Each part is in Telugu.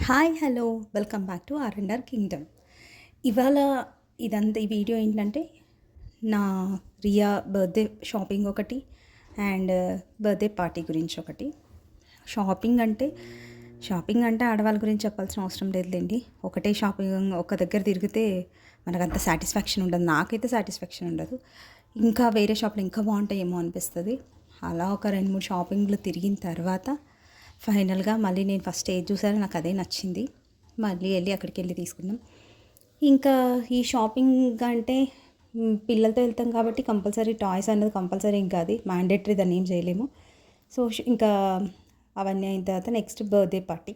Hi hello welcome back to ఆర్&ఆర్ కింగ్డమ్. ఇవాళ ఈ వీడియో ఏంటంటే నా రియా బర్త్డే షాపింగ్ ఒకటి అండ్ బర్త్డే పార్టీ గురించి ఒకటి. షాపింగ్ అంటే ఆడవాళ్ళ గురించి చెప్పాల్సిన అవసరం లేదులేండి. ఒకటే షాపింగ్ ఒక దగ్గర తిరిగితే మనకంత సాటిస్ఫాక్షన్ ఉండదు. నాకైతే సాటిస్ఫాక్షన్ ఉండదు. ఇంకా వేరే షాపులు ఇంకా బాగుంటాయేమో అనిపిస్తుంది. అలా ఒక 2-3 షాపింగ్లు తిరిగిన తర్వాత ఫైనల్గా మళ్ళీ నేను ఫస్ట్ ఏది చూసానో నాకు అదే నచ్చింది. మళ్ళీ అక్కడికి వెళ్ళి తీసుకున్నాం. ఇంకా ఈ షాపింగ్ అంటే పిల్లలతో వెళ్తాం కాబట్టి కంపల్సరీ టాయ్స్ అన్నది కంపల్సరీ, ఇంకా అది మ్యాండేటరీ, దాన్ని ఏం చేయలేము. సో ఇంకా అవన్నీ అయిన తర్వాత నెక్స్ట్ బర్త్డే పార్టీ.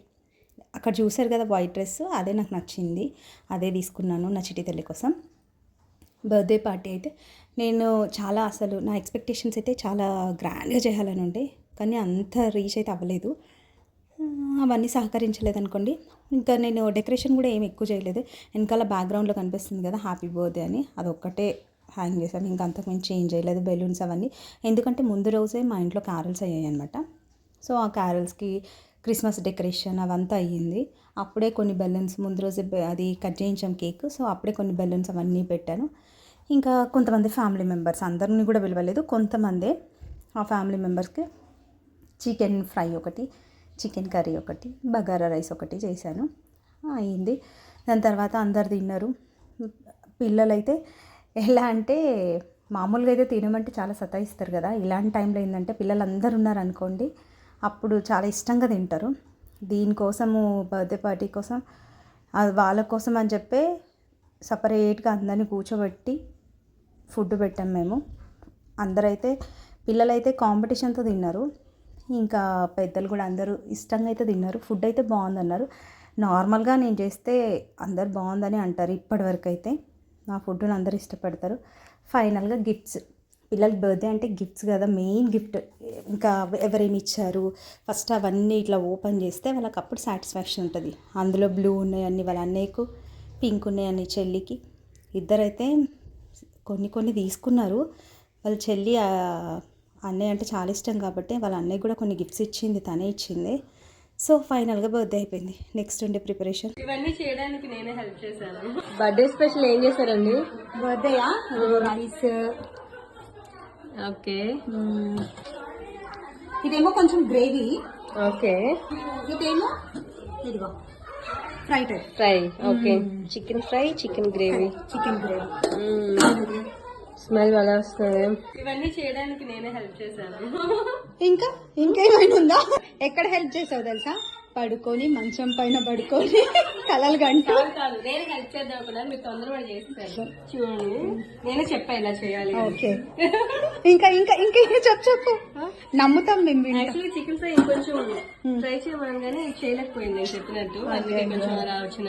అక్కడ చూసారు కదా వైట్ డ్రెస్, అదే నాకు నచ్చింది, అదే తీసుకున్నాను నా చిట్టి తల్లి కోసం. బర్త్డే పార్టీ అయితే నేను అసలు నా ఎక్స్పెక్టేషన్స్ అయితే చాలా గ్రాండ్గా చేయాలని ఉండే, కానీ అంత రీచ్ అయితే అవ్వలేదు. అవన్నీ సహకరించలేదు అనుకోండి. ఇంకా నేను డెకరేషన్ కూడా ఏమి ఎక్కువ చేయలేదు. వెనకాల బ్యాక్గ్రౌండ్లో కనిపిస్తుంది కదా హ్యాపీ బర్త్డే అని, అదొక్కటే హ్యాంగ్ చేశాను. ఇంకా అంతకుమించి ఏం చేయలేదు. బెలూన్స్ అవన్నీ, ఎందుకంటే ముందు రోజే మా ఇంట్లో క్యారల్స్ అయ్యాయి అనమాట. సో ఆ క్యారల్స్కి క్రిస్మస్ డెకరేషన్ అవంతా అయ్యింది. అప్పుడే కొన్ని బెలూన్స్ ముందు రోజే అది కట్ చేయించాం కేక్. సో అప్పుడే కొన్ని బెలూన్స్ అవన్నీ పెట్టాను. ఇంకా కొంతమంది ఫ్యామిలీ మెంబర్స్, అందరిని కూడా పిలవలేదు, కొంతమందే ఆ ఫ్యామిలీ మెంబర్స్కి చికెన్ ఫ్రై ఒకటి, చికెన్ కర్రీ ఒకటి, బగారా రైస్ ఒకటి చేశాను. అయింది. దాని తర్వాత అందరు తిన్నారు. పిల్లలైతే ఎలా అంటే మామూలుగా అయితే తినమంటే చాలా సతాయిస్తారు కదా. ఇలాంటి టైంలో ఏంటంటే పిల్లలు అందరు ఉన్నారనుకోండి, అప్పుడు చాలా ఇష్టంగా తింటారు. దీనికోసము బర్త్డే పార్టీ కోసం వాళ్ళ కోసం అని చెప్పి సపరేట్గా అందరినీ కూర్చోబెట్టి ఫుడ్ పెట్టాం మేము. అందరైతే పిల్లలైతే కాంపిటీషన్తో తిన్నారు. ఇంకా పెద్దలు కూడా అందరూ ఇష్టంగా అయితే తిన్నారు. ఫుడ్ అయితే బాగుందన్నారు. నార్మల్గా నేను చేస్తే అందరు బాగుందని అంటారు. ఇప్పటివరకు అయితే నా ఫుడ్ని అందరూ ఇష్టపడతారు. ఫైనల్గా గిఫ్ట్స్, పిల్లలకి బర్త్డే అంటే గిఫ్ట్స్ కదా మెయిన్ గిఫ్ట్. ఇంకా ఎవరేమి ఇచ్చారు ఫస్ట్ అవన్నీ ఇట్లా ఓపెన్ చేస్తే వాళ్ళకి అప్పుడు సాటిస్ఫాక్షన్ ఉంటుంది. అందులో బ్లూ ఉన్నాయన్నీ వాళ్ళ అన్నయ్యకు, పింక్ ఉన్నాయని చెల్లికి. ఇద్దరైతే కొన్ని తీసుకున్నారు. వాళ్ళ చెల్లి అన్నయ్య అంటే చాలా ఇష్టం కాబట్టి వాళ్ళ అన్నయ్య కూడా కొన్ని గిఫ్ట్స్ ఇచ్చింది, తనే ఇచ్చింది. సో ఫైనల్గా బర్త్డే అయిపోయింది. నెక్స్ట్ ఉండే ప్రిపరేషన్ ఇవన్నీ చేయడానికి నేనే హెల్ప్ చేశాను. బర్త్డే స్పెషల్ ఏం చేశారండి? బర్త్డేయా రైస్, ఓకే, ఇదేమో కొంచెం గ్రేవీ, ఓకే, ఇదేమో ఇదిగో fry, okay, chicken fry, chicken gravy, smell ఎలా వస్తుంది? ఇవన్నీ చేయడానికి నేనే హెల్ప్ చేశాను. ఇంకేమైనా ఉందా? ఎక్కడ హెల్ప్ చేసావు తెలుసా? పడుకొని మంచం పైన పడుకొని కలలు గంట. కాదు, నేను హెల్ప్ చేద్దాం అనుకున్నాను, మీరు తొందరగా చేస్తారు. చూడండి, నేనే చెప్పా ఇలా చేయాలి. ఓకే, ఇంకా చెప్పు, నమ్ముతాం మేము. యాక్చువల్లీ చికెన్ ఫ్రై ఇంకొంచెం ట్రై చేయమనగానే చేయలేకపోయింది నేను చెప్పినట్టు. అందుకే కొంచెం అలా వచ్చిన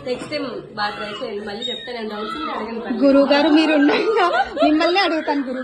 నెక్స్ట్ టైం బాగా ట్రై చేయండి. మళ్ళీ చెప్తాను, డౌట్స్ అడగండి. గురువు గారు మీరు మిమ్మల్ని అడుగుతాను గురువు.